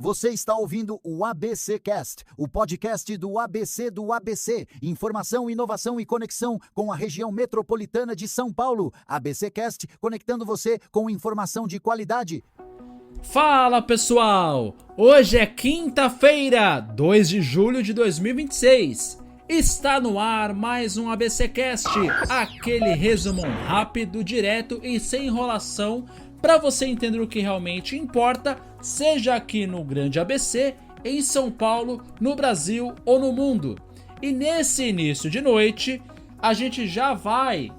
Você está ouvindo o ABC Cast, o podcast do ABC. Informação, inovação e conexão com a região metropolitana de São Paulo. ABC Cast, conectando você com informação de qualidade. Fala pessoal! Hoje é quinta-feira, 2 de julho de 2026. Está no ar mais um ABC Cast, aquele resumão rápido, direto e sem enrolação para você entender o que realmente importa, seja aqui no Grande ABC, em São Paulo, no Brasil ou no mundo. E nesse início de noite, a gente já vai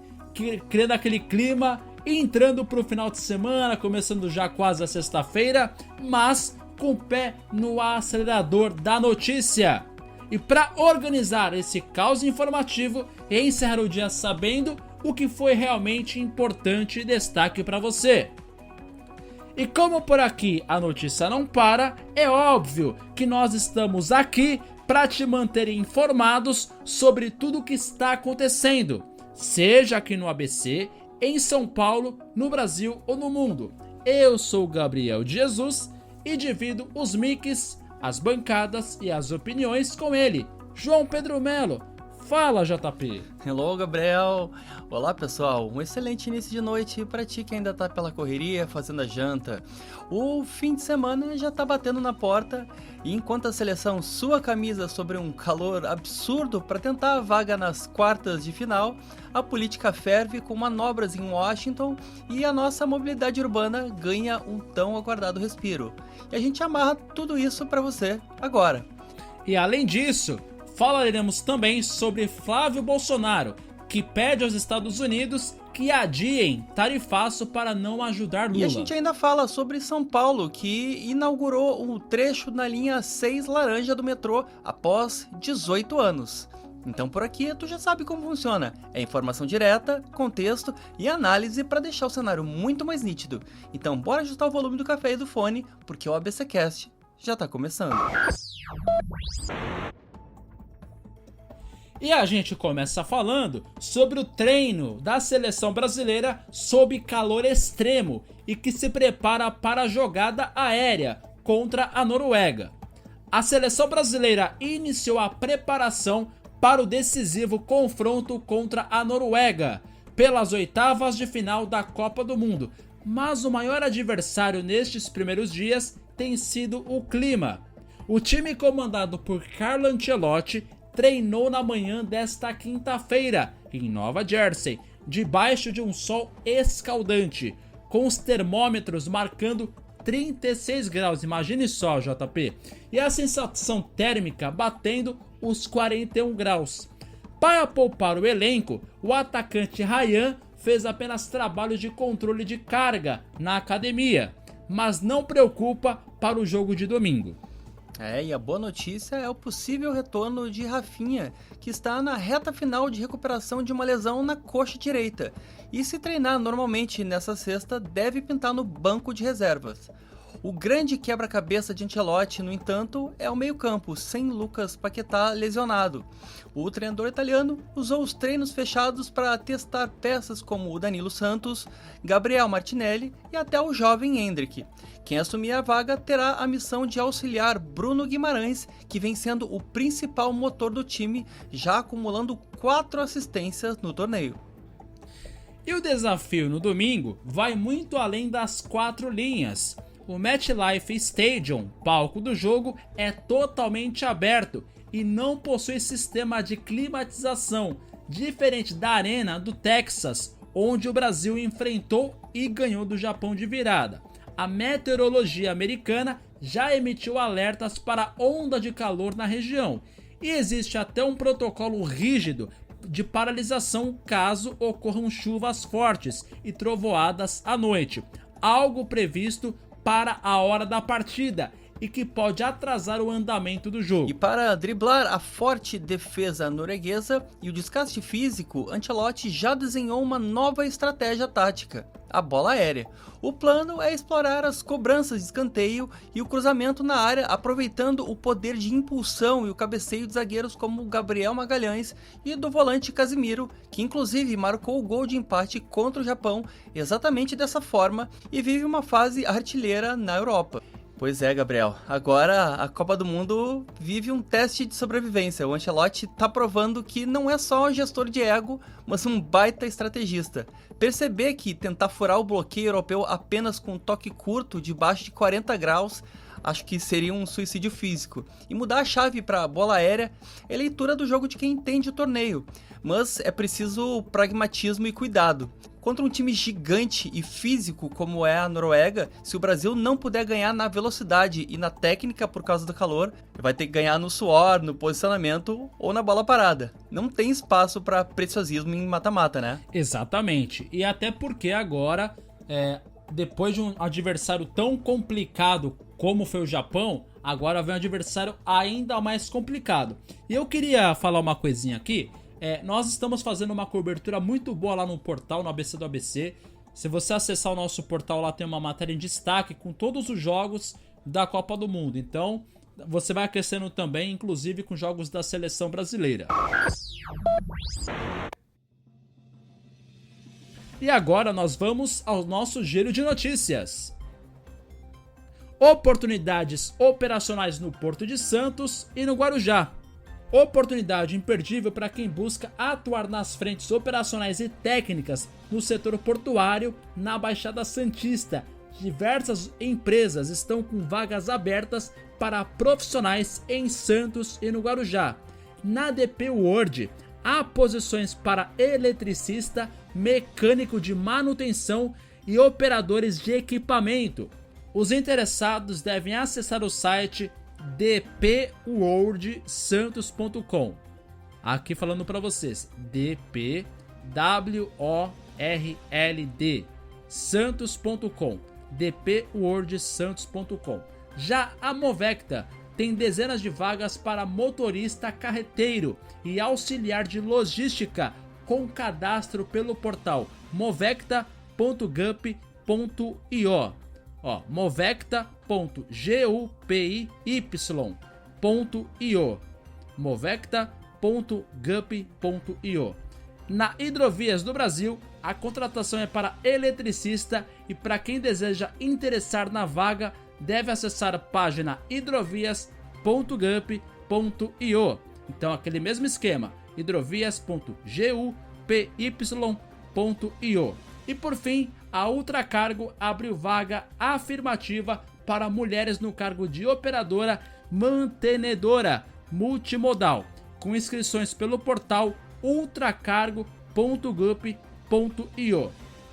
criando aquele clima, entrando para o final de semana, começando já quase a sexta-feira, mas com o pé no acelerador da notícia. E para organizar esse caos informativo e encerrar o dia sabendo o que foi realmente importante e destaque para você. E como por aqui a notícia não para, é óbvio que nós estamos aqui para te manter informados sobre tudo o que está acontecendo, seja aqui no ABC, em São Paulo, no Brasil ou no mundo. Eu sou o Gabriel de Jesus e divido os mics, as bancadas e as opiniões com ele, João Pedro Melo. Fala, JP. Hello, Gabriel. Olá, pessoal. Um excelente início de noite para ti que ainda tá pela correria, fazendo a janta. O fim de semana já tá batendo na porta e enquanto a seleção sua camisa sobre um calor absurdo para tentar a vaga nas quartas de final, a política ferve com manobras em Washington e a nossa mobilidade urbana ganha um tão aguardado respiro. E a gente amarra tudo isso para você agora. E além disso, falaremos também sobre Flávio Bolsonaro, que pede aos Estados Unidos que adiem tarifaço para não ajudar Lula. E a gente ainda fala sobre São Paulo, que inaugurou um trecho na linha 6 laranja do metrô após 18 anos. Então por aqui tu já sabe como funciona. É informação direta, contexto e análise para deixar o cenário muito mais nítido. Então bora ajustar o volume do café e do fone, porque o ABCcast já tá começando. E a gente começa falando sobre o treino da seleção brasileira sob calor extremo e que se prepara para a jogada aérea contra a Noruega. A seleção brasileira iniciou a preparação para o decisivo confronto contra a Noruega pelas oitavas de final da Copa do Mundo, mas o maior adversário nestes primeiros dias tem sido o clima. O time comandado por Carlo Ancelotti treinou na manhã desta quinta-feira, em Nova Jersey, debaixo de um sol escaldante, com os termômetros marcando 36 graus, imagine só, JP, e a sensação térmica batendo os 41 graus. Para poupar o elenco, o atacante Ryan fez apenas trabalho de controle de carga na academia, mas não preocupa para o jogo de domingo. E a boa notícia é o possível retorno de Rafinha, que está na reta final de recuperação de uma lesão na coxa direita. E se treinar normalmente nessa sexta, deve pintar no banco de reservas. O grande quebra-cabeça de Ancelotti, no entanto, é o meio-campo, sem Lucas Paquetá lesionado. O treinador italiano usou os treinos fechados para testar peças como o Danilo Santos, Gabriel Martinelli e até o jovem Endrick. Quem assumir a vaga terá a missão de auxiliar Bruno Guimarães, que vem sendo o principal motor do time, já acumulando 4 assistências no torneio. E o desafio no domingo vai muito além das 4 linhas. O MetLife Stadium, palco do jogo, é totalmente aberto e não possui sistema de climatização, diferente da Arena do Texas, onde o Brasil enfrentou e ganhou do Japão de virada. A meteorologia americana já emitiu alertas para onda de calor na região e existe até um protocolo rígido de paralisação caso ocorram chuvas fortes e trovoadas à noite, algo previsto para a hora da partida e que pode atrasar o andamento do jogo. E para driblar a forte defesa norueguesa e o desgaste físico, Ancelotti já desenhou uma nova estratégia tática, a bola aérea. O plano é explorar as cobranças de escanteio e o cruzamento na área, aproveitando o poder de impulsão e o cabeceio de zagueiros como Gabriel Magalhães e do volante Casimiro, que inclusive marcou o gol de empate contra o Japão exatamente dessa forma e vive uma fase artilheira na Europa. Pois é, Gabriel. Agora a Copa do Mundo vive um teste de sobrevivência. O Ancelotti tá provando que não é só um gestor de ego, mas um baita estrategista. Perceber que tentar furar o bloqueio europeu apenas com um toque curto, debaixo de 40 graus, acho que seria um suicídio físico. E mudar a chave para bola aérea é leitura do jogo de quem entende o torneio. Mas é preciso pragmatismo e cuidado. Contra um time gigante e físico como é a Noruega, se o Brasil não puder ganhar na velocidade e na técnica por causa do calor, vai ter que ganhar no suor, no posicionamento ou na bola parada. Não tem espaço para preciosismo em mata-mata, né? Exatamente. E até porque agora, depois de um adversário tão complicado como foi o Japão, agora vem um adversário ainda mais complicado. E eu queria falar uma coisinha aqui. Nós estamos fazendo uma cobertura muito boa lá no portal, no ABC do ABC. Se você acessar o nosso portal, lá tem uma matéria em destaque com todos os jogos da Copa do Mundo. Então, você vai aquecendo também, inclusive com jogos da seleção brasileira. E agora nós vamos ao nosso giro de notícias. Oportunidades operacionais no Porto de Santos e no Guarujá. Oportunidade imperdível para quem busca atuar nas frentes operacionais e técnicas no setor portuário na Baixada Santista. Diversas empresas estão com vagas abertas para profissionais em Santos e no Guarujá. Na DP World, há posições para eletricista, mecânico de manutenção e operadores de equipamento. Os interessados devem acessar o site dpworldsantos.com. Aqui falando para vocês, dpworld santos.com, dpworldsantos.com. Já a Movecta tem dezenas de vagas para motorista carreteiro e auxiliar de logística com cadastro pelo portal movecta.gup.io. movecta.gupiy.io, movecta.gup.io. Na Hidrovias do Brasil, a contratação é para eletricista e para quem deseja interessar na vaga, deve acessar a página hidrovias.gup.io. Então, aquele mesmo esquema, hidrovias.gup.io. E por fim, a Ultracargo abriu vaga afirmativa para mulheres no cargo de operadora mantenedora multimodal, com inscrições pelo portal ultracargo.gup.io.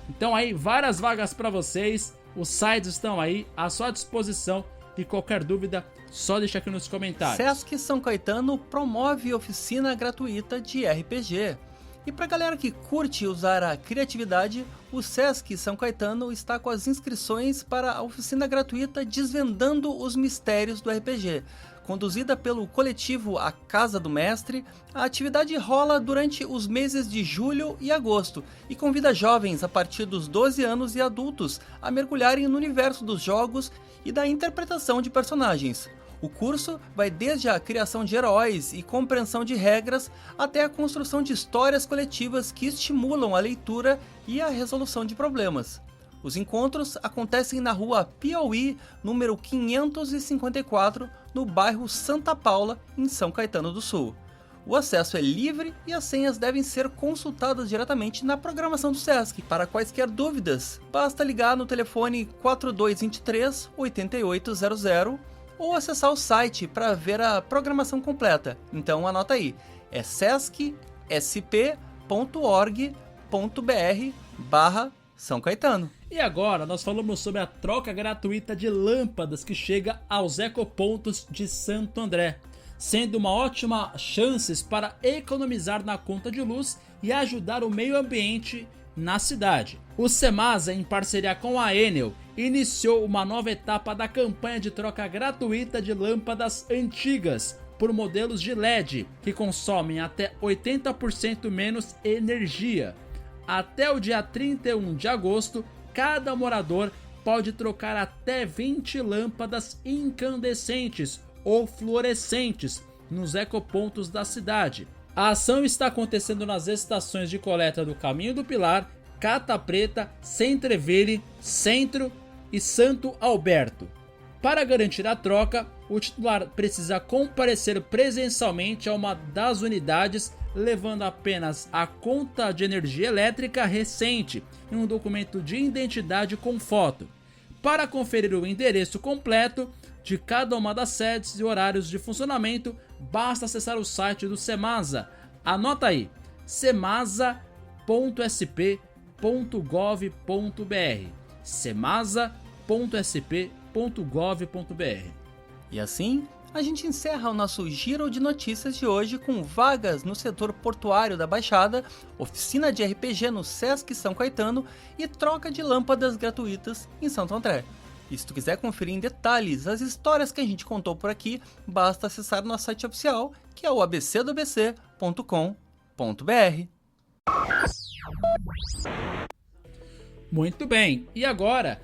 Então aí, várias vagas para vocês, os sites estão aí à sua disposição e qualquer dúvida, só deixa aqui nos comentários. Sesc São Caetano promove oficina gratuita de RPG. E pra galera que curte usar a criatividade, o Sesc São Caetano está com as inscrições para a oficina gratuita Desvendando os Mistérios do RPG. Conduzida pelo coletivo A Casa do Mestre, a atividade rola durante os meses de julho e agosto e convida jovens a partir dos 12 anos e adultos a mergulharem no universo dos jogos e da interpretação de personagens. O curso vai desde a criação de heróis e compreensão de regras até a construção de histórias coletivas que estimulam a leitura e a resolução de problemas. Os encontros acontecem na rua Piauí, número 554, no bairro Santa Paula, em São Caetano do Sul. O acesso é livre e as senhas devem ser consultadas diretamente na programação do Sesc. Para quaisquer dúvidas, basta ligar no telefone 4223 8800 ou acessar o site para ver a programação completa. Então anota aí, é sesc.org.br/São Caetano. E agora nós falamos sobre a troca gratuita de lâmpadas que chega aos ecopontos de Santo André, sendo uma ótima chance para economizar na conta de luz e ajudar o meio ambiente na cidade. O Semasa, em parceria com a Enel, iniciou uma nova etapa da campanha de troca gratuita de lâmpadas antigas por modelos de LED que consomem até 80% menos energia. Até o dia 31 de agosto, cada morador pode trocar até 20 lâmpadas incandescentes ou fluorescentes nos ecopontos da cidade. A ação está acontecendo nas estações de coleta do Caminho do Pilar, Cata Preta, Centreville, Centro e Santo Alberto. Para garantir a troca, o titular precisa comparecer presencialmente a uma das unidades, levando apenas a conta de energia elétrica recente e um documento de identidade com foto. Para conferir o endereço completo de cada uma das sedes e horários de funcionamento, basta acessar o site do Semasa. Anota aí, semasa.sp.gov.br, semasa.sp.gov.br. E assim, a gente encerra o nosso giro de notícias de hoje com vagas no setor portuário da Baixada, oficina de RPG no Sesc São Caetano e troca de lâmpadas gratuitas em Santo André. E se tu quiser conferir em detalhes as histórias que a gente contou por aqui, basta acessar nosso site oficial, que é o abcdobc.com.br. Muito bem, e agora,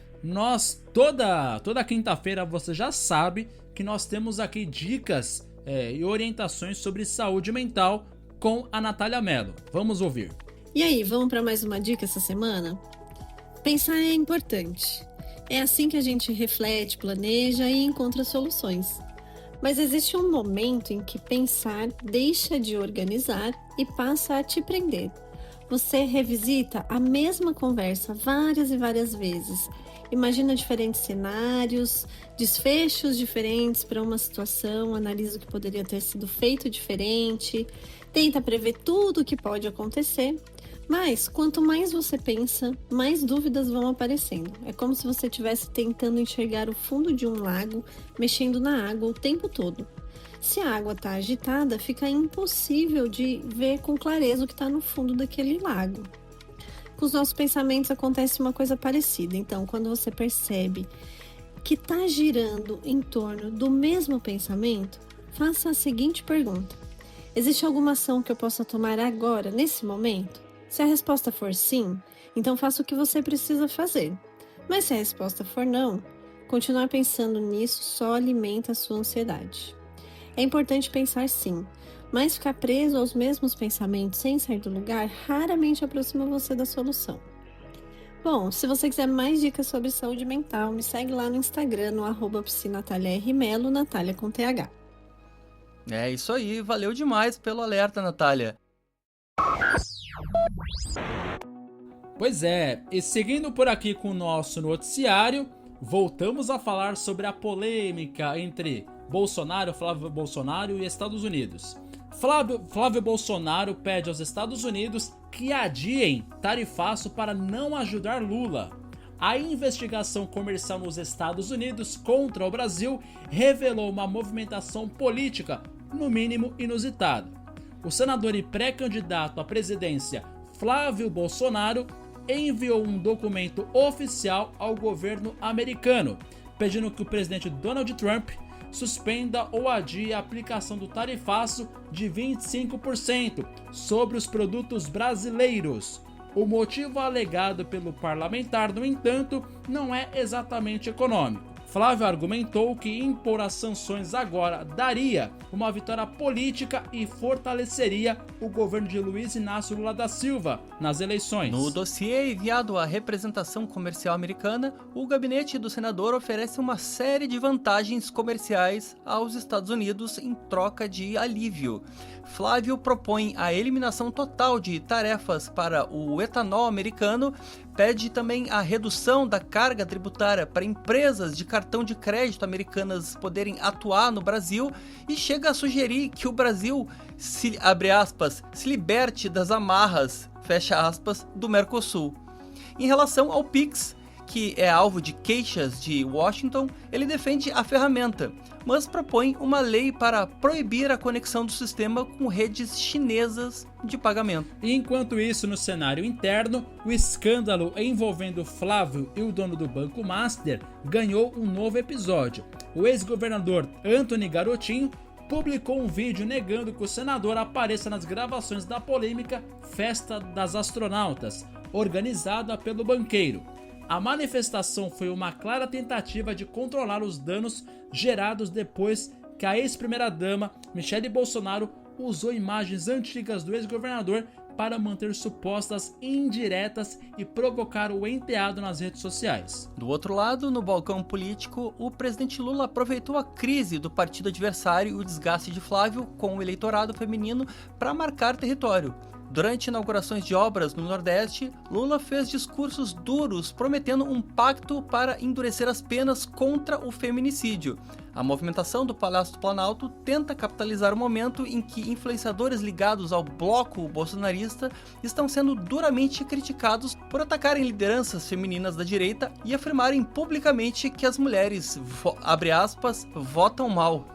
toda quinta-feira você já sabe que nós temos aqui dicas e orientações sobre saúde mental com a Natália Mello. Vamos ouvir. E aí, vamos para mais uma dica essa semana? Pensar é importante. É assim que a gente reflete, planeja e encontra soluções. Mas existe um momento em que pensar deixa de organizar e passa a te prender. Você revisita a mesma conversa várias e várias vezes. Imagina diferentes cenários, desfechos diferentes para uma situação, analisa o que poderia ter sido feito diferente, tenta prever tudo o que pode acontecer. Mas, quanto mais você pensa, mais dúvidas vão aparecendo. É como se você estivesse tentando enxergar o fundo de um lago, mexendo na água o tempo todo. Se a água está agitada, fica impossível de ver com clareza o que está no fundo daquele lago. Com os nossos pensamentos acontece uma coisa parecida. Então, quando você percebe que está girando em torno do mesmo pensamento, faça a seguinte pergunta: existe alguma ação que eu possa tomar agora, nesse momento? Se a resposta for sim, então faça o que você precisa fazer. Mas se a resposta for não, continuar pensando nisso só alimenta a sua ansiedade. É importante pensar sim, mas ficar preso aos mesmos pensamentos sem sair do lugar raramente aproxima você da solução. Bom, se você quiser mais dicas sobre saúde mental, me segue lá no Instagram, no @psinataliarmelo, Natália com TH. É isso aí, valeu demais pelo alerta, Natália. Pois é, e seguindo por aqui com o nosso noticiário, voltamos a falar sobre a polêmica entre Flávio Bolsonaro e Estados Unidos. Flávio Bolsonaro pede aos Estados Unidos que adiem tarifaço para não ajudar Lula. A investigação comercial nos Estados Unidos contra o Brasil revelou uma movimentação política, no mínimo inusitada. O senador e pré-candidato à presidência Flávio Bolsonaro enviou um documento oficial ao governo americano, pedindo que o presidente Donald Trump suspenda ou adie a aplicação do tarifaço de 25% sobre os produtos brasileiros. O motivo alegado pelo parlamentar, no entanto, não é exatamente econômico. Flávio argumentou que impor as sanções agora daria uma vitória política e fortaleceria o governo de Luiz Inácio Lula da Silva nas eleições. No dossiê enviado à representação comercial americana, o gabinete do senador oferece uma série de vantagens comerciais aos Estados Unidos em troca de alívio. Flávio propõe a eliminação total de tarefas para o etanol americano, pede também a redução da carga tributária para empresas de cartão de crédito americanas poderem atuar no Brasil e chega a sugerir que o Brasil, abre aspas, se liberte das amarras, fecha aspas, do Mercosul. Em relação ao PIX, que é alvo de queixas de Washington, ele defende a ferramenta, mas propõe uma lei para proibir a conexão do sistema com redes chinesas de pagamento. Enquanto isso, no cenário interno, o escândalo envolvendo Flávio e o dono do Banco Master ganhou um novo episódio. O ex-governador Antony Garotinho publicou um vídeo negando que o senador apareça nas gravações da polêmica Festa das Astronautas, organizada pelo banqueiro. A manifestação foi uma clara tentativa de controlar os danos gerados depois que a ex-primeira-dama Michele Bolsonaro usou imagens antigas do ex-governador para manter supostas indiretas e provocar o enteado nas redes sociais. Do outro lado, no balcão político, o presidente Lula aproveitou a crise do partido adversário e o desgaste de Flávio com o eleitorado feminino para marcar território. Durante inaugurações de obras no Nordeste, Lula fez discursos duros prometendo um pacto para endurecer as penas contra o feminicídio. A movimentação do Palácio do Planalto tenta capitalizar o momento em que influenciadores ligados ao bloco bolsonarista estão sendo duramente criticados por atacarem lideranças femininas da direita e afirmarem publicamente que as mulheres, abre aspas, votam mal.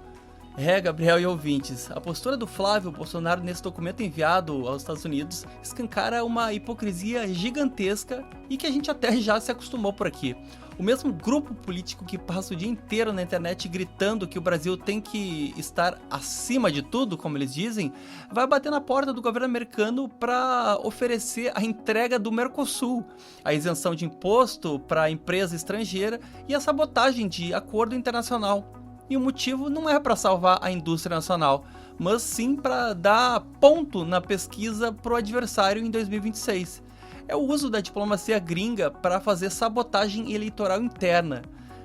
Gabriel e ouvintes, a postura do Flávio Bolsonaro nesse documento enviado aos Estados Unidos escancara uma hipocrisia gigantesca e que a gente até já se acostumou por aqui. O mesmo grupo político que passa o dia inteiro na internet gritando que o Brasil tem que estar acima de tudo, como eles dizem, vai bater na porta do governo americano para oferecer a entrega do Mercosul, a isenção de imposto para a empresa estrangeira e a sabotagem de acordo internacional. E o motivo não é para salvar a indústria nacional, mas sim para dar ponto na pesquisa para o adversário em 2026. É o uso da diplomacia gringa para fazer sabotagem eleitoral interna,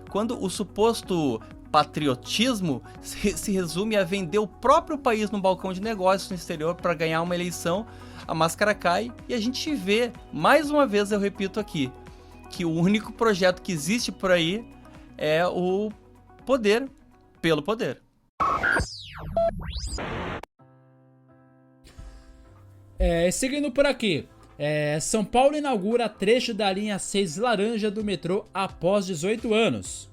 quando o suposto patriotismo se resume a vender o próprio país no balcão de negócios no exterior para ganhar uma eleição. A máscara cai e a gente vê, mais uma vez eu repito aqui, que o único projeto que existe por aí é o poder pelo poder. Seguindo por aqui, São Paulo inaugura trecho da linha 6 laranja do metrô após 18 anos.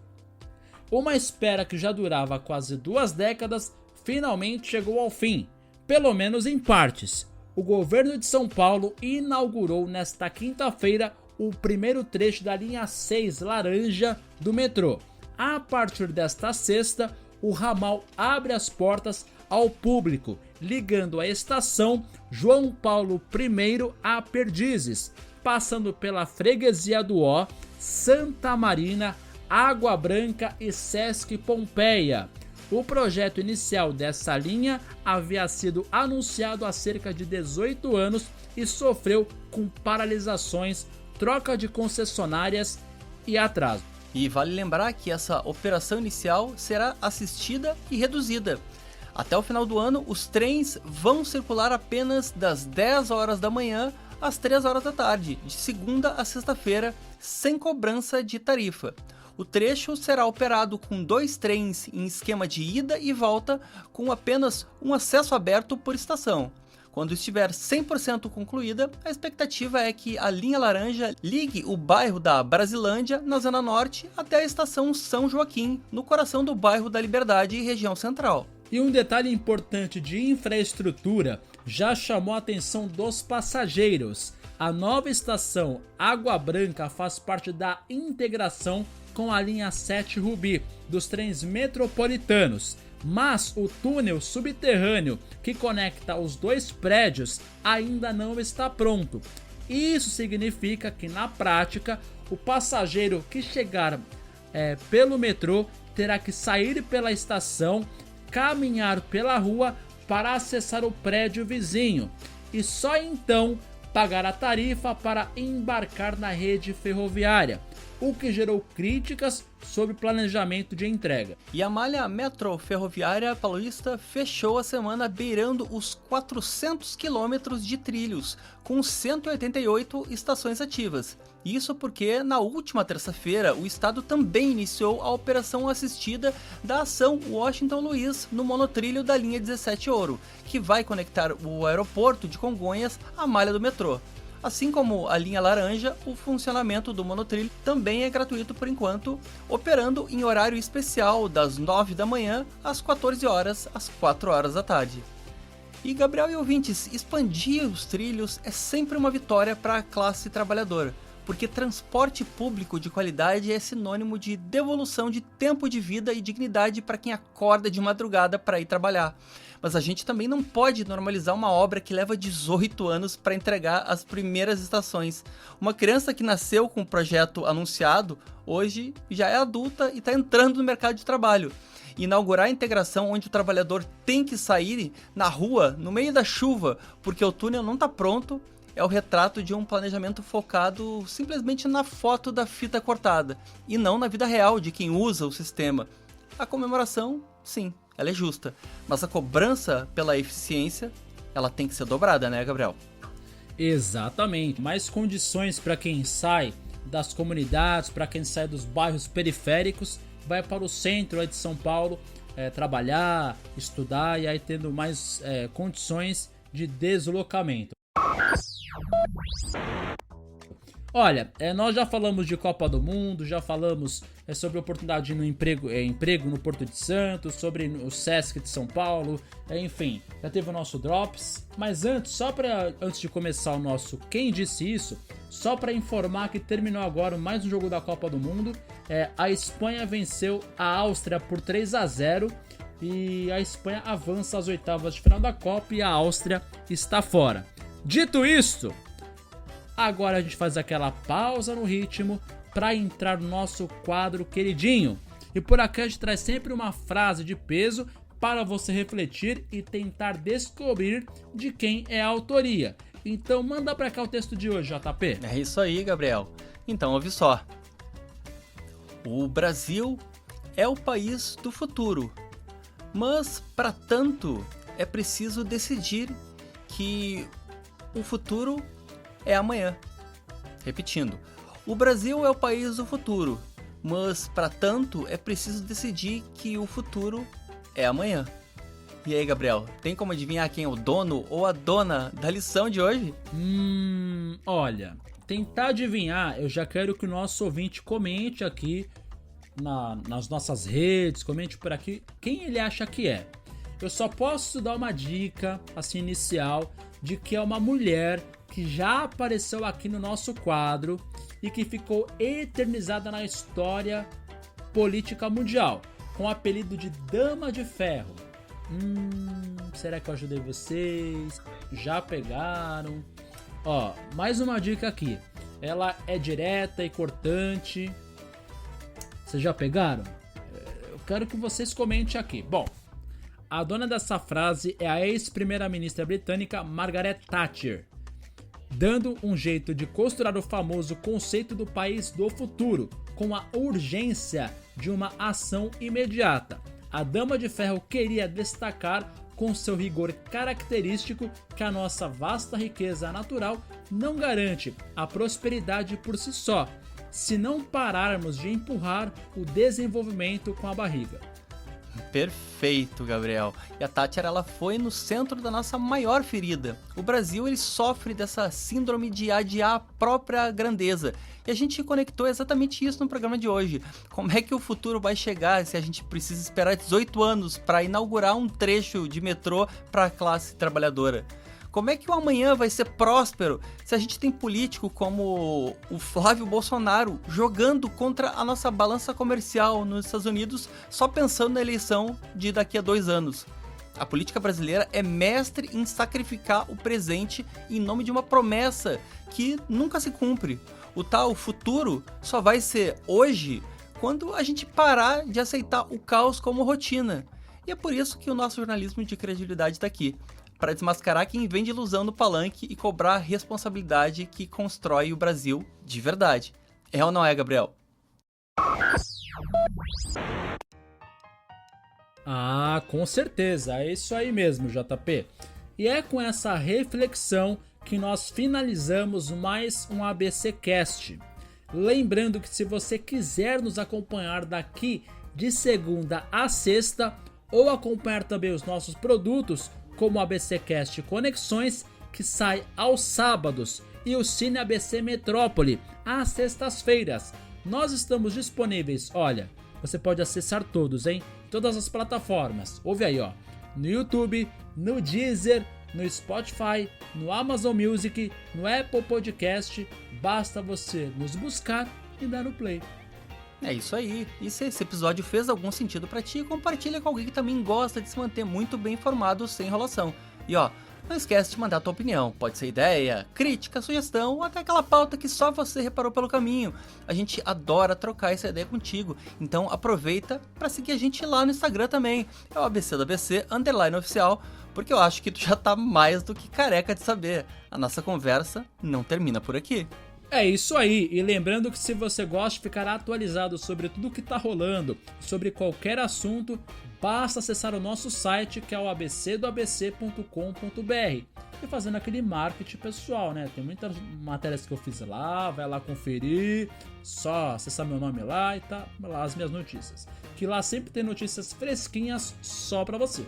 Uma espera que já durava quase 2 décadas finalmente chegou ao fim, pelo menos em partes. O governo de São Paulo inaugurou nesta quinta-feira o primeiro trecho da linha 6 laranja do metrô. A partir desta sexta, o ramal abre as portas ao público, ligando a estação João Paulo I a Perdizes, passando pela Freguesia do Ó, Santa Marina, Água Branca e Sesc Pompeia. O projeto inicial dessa linha havia sido anunciado há cerca de 18 anos e sofreu com paralisações, troca de concessionárias e atraso. E vale lembrar que essa operação inicial será assistida e reduzida. Até o final do ano, os trens vão circular apenas das 10 horas da manhã às 3 horas da tarde, de segunda a sexta-feira, sem cobrança de tarifa. O trecho será operado com 2 trens em esquema de ida e volta, com apenas um acesso aberto por estação. Quando estiver 100% concluída, a expectativa é que a linha laranja ligue o bairro da Brasilândia, na Zona Norte, até a estação São Joaquim, no coração do bairro da Liberdade e região central. E um detalhe importante de infraestrutura já chamou a atenção dos passageiros. A nova estação Água Branca faz parte da integração com a linha 7 Rubi dos trens metropolitanos. Mas o túnel subterrâneo que conecta os 2 prédios ainda não está pronto. Isso significa que, na prática, o passageiro que chegar pelo metrô terá que sair pela estação, caminhar pela rua para acessar o prédio vizinho e só então pagar a tarifa para embarcar na rede ferroviária, o que gerou críticas sobre planejamento de entrega. E a malha metro-ferroviária paulista fechou a semana beirando os 400 quilômetros de trilhos, com 188 estações ativas. Isso porque, na última terça-feira, o estado também iniciou a operação assistida da ação Washington Luiz no monotrilho da linha 17 Ouro, que vai conectar o aeroporto de Congonhas à malha do metrô. Assim como a linha laranja, o funcionamento do monotrilho também é gratuito por enquanto, operando em horário especial das 9 da manhã às 14 horas, às 4 horas da tarde. E Gabriel e ouvintes, expandir os trilhos é sempre uma vitória para a classe trabalhadora. porque transporte público de qualidade é sinônimo de devolução de tempo de vida e dignidade para quem acorda de madrugada para ir trabalhar. Mas a gente também não pode normalizar uma obra que leva 18 anos para entregar as primeiras estações. Uma criança que nasceu com o projeto anunciado, hoje já é adulta e está entrando no mercado de trabalho. Inaugurar a integração onde o trabalhador tem que sair na rua, no meio da chuva, porque o túnel não está pronto, é o retrato de um planejamento focado simplesmente na foto da fita cortada, e não na vida real de quem usa o sistema. A comemoração, sim, ela é justa, mas a cobrança pela eficiência, ela tem que ser dobrada, né, Gabriel? Exatamente, mais condições para quem sai das comunidades, para quem sai dos bairros periféricos, vai para o centro aí de São Paulo trabalhar, estudar e aí tendo mais condições de deslocamento. Olha, nós já falamos de Copa do Mundo, já falamos sobre oportunidade no emprego no Porto de Santos, sobre o Sesc de São Paulo, enfim, já teve o nosso Drops. Mas antes de começar o nosso Quem Disse Isso, só para informar que terminou agora mais um jogo da Copa do Mundo, a Espanha venceu a Áustria por 3-0 e a Espanha avança às oitavas de final da Copa e a Áustria está fora. Dito isto, agora a gente faz aquela pausa no ritmo para entrar no nosso quadro queridinho. E por aqui a gente traz sempre uma frase de peso para você refletir e tentar descobrir de quem é a autoria. Então manda para cá o texto de hoje, JP. É isso aí, Gabriel. Então ouve só. O Brasil é o país do futuro, mas para tanto é preciso decidir que o futuro é amanhã. Repetindo, o Brasil é o país do futuro, mas para tanto é preciso decidir que o futuro é amanhã. E aí, Gabriel, tem como adivinhar quem é o dono ou a dona da lição de hoje? Olha, tentar adivinhar, eu já quero que o nosso ouvinte comente aqui nas nossas redes, comente por aqui quem ele acha que é. Eu só posso dar uma dica, assim, inicial, de que é uma mulher que já apareceu aqui no nosso quadro e que ficou eternizada na história política mundial, com o apelido de Dama de Ferro. Será que eu ajudei vocês? Já pegaram? Ó, mais uma dica aqui. Ela é direta e cortante. Vocês já pegaram? Eu quero que vocês comentem aqui. Bom, a dona dessa frase é a ex-primeira-ministra britânica Margaret Thatcher, dando um jeito de costurar o famoso conceito do país do futuro, com a urgência de uma ação imediata. A Dama de Ferro queria destacar com seu rigor característico que a nossa vasta riqueza natural não garante a prosperidade por si só, se não pararmos de empurrar o desenvolvimento com a barriga. Perfeito, Gabriel. E a Thatcher, ela foi no centro da nossa maior ferida. O Brasil, ele sofre dessa síndrome de adiar a própria grandeza. E a gente conectou exatamente isso no programa de hoje. Como é que o futuro vai chegar se a gente precisa esperar 18 anos para inaugurar um trecho de metrô para a classe trabalhadora? Como é que o amanhã vai ser próspero se a gente tem político como o Flávio Bolsonaro jogando contra a nossa balança comercial nos Estados Unidos só pensando na eleição de daqui a 2 anos? A política brasileira é mestre em sacrificar o presente em nome de uma promessa que nunca se cumpre. O tal futuro só vai ser hoje quando a gente parar de aceitar o caos como rotina. E é por isso que o nosso jornalismo de credibilidade está aqui, para desmascarar quem vende ilusão no palanque e cobrar a responsabilidade que constrói o Brasil de verdade. É ou não é, Gabriel? Ah, com certeza, é isso aí mesmo, JP. E é com essa reflexão que nós finalizamos mais um ABC Cast. Lembrando que se você quiser nos acompanhar daqui de segunda a sexta, ou acompanhar também os nossos produtos, como o ABC Cast Conexões, que sai aos sábados, e o Cine ABC Metrópole, às sextas-feiras. Nós estamos disponíveis, olha, você pode acessar todos, hein? Todas as plataformas. Ouve aí, ó, no YouTube, no Deezer, no Spotify, no Amazon Music, no Apple Podcast. Basta você nos buscar e dar o play. É isso aí. E se esse episódio fez algum sentido pra ti, compartilha com alguém que também gosta de se manter muito bem informado sem enrolação. E ó, não esquece de mandar a tua opinião. Pode ser ideia, crítica, sugestão ou até aquela pauta que só você reparou pelo caminho. A gente adora trocar essa ideia contigo. Então aproveita pra seguir a gente lá no Instagram também. É o ABC do ABC _oficial, porque eu acho que tu já tá mais do que careca de saber. A nossa conversa não termina por aqui. É isso aí, e lembrando que se você gosta de ficar atualizado sobre tudo que tá rolando, sobre qualquer assunto, basta acessar o nosso site, que é o abcdoabc.com.br, e fazendo aquele marketing pessoal, né? Tem muitas matérias que eu fiz lá, vai lá conferir, só acessar meu nome lá e tá lá as minhas notícias, que lá sempre tem notícias fresquinhas só pra você.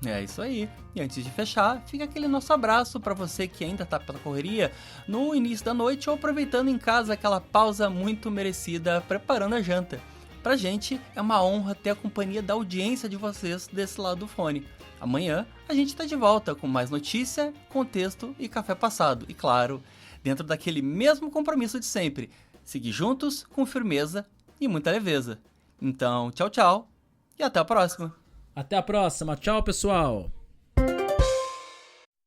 É isso aí. E antes de fechar, fica aquele nosso abraço para você que ainda tá pela correria no início da noite ou aproveitando em casa aquela pausa muito merecida preparando a janta. Pra gente é uma honra ter a companhia da audiência de vocês desse lado do fone. Amanhã a gente tá de volta com mais notícia, contexto e café passado. E claro, dentro daquele mesmo compromisso de sempre, seguir juntos com firmeza e muita leveza. Então, tchau, tchau e até a próxima. Até a próxima, tchau pessoal!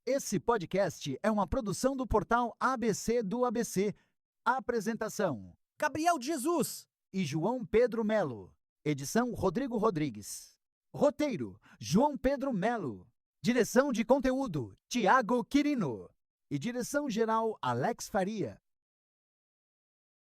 Esse podcast é uma produção do portal ABC do ABC. Apresentação: Gabriel Jesus e João Pedro Melo. Edição: Rodrigo Rodrigues. Roteiro: João Pedro Melo. Direção de conteúdo: Tiago Quirino. E direção geral: Alex Faria.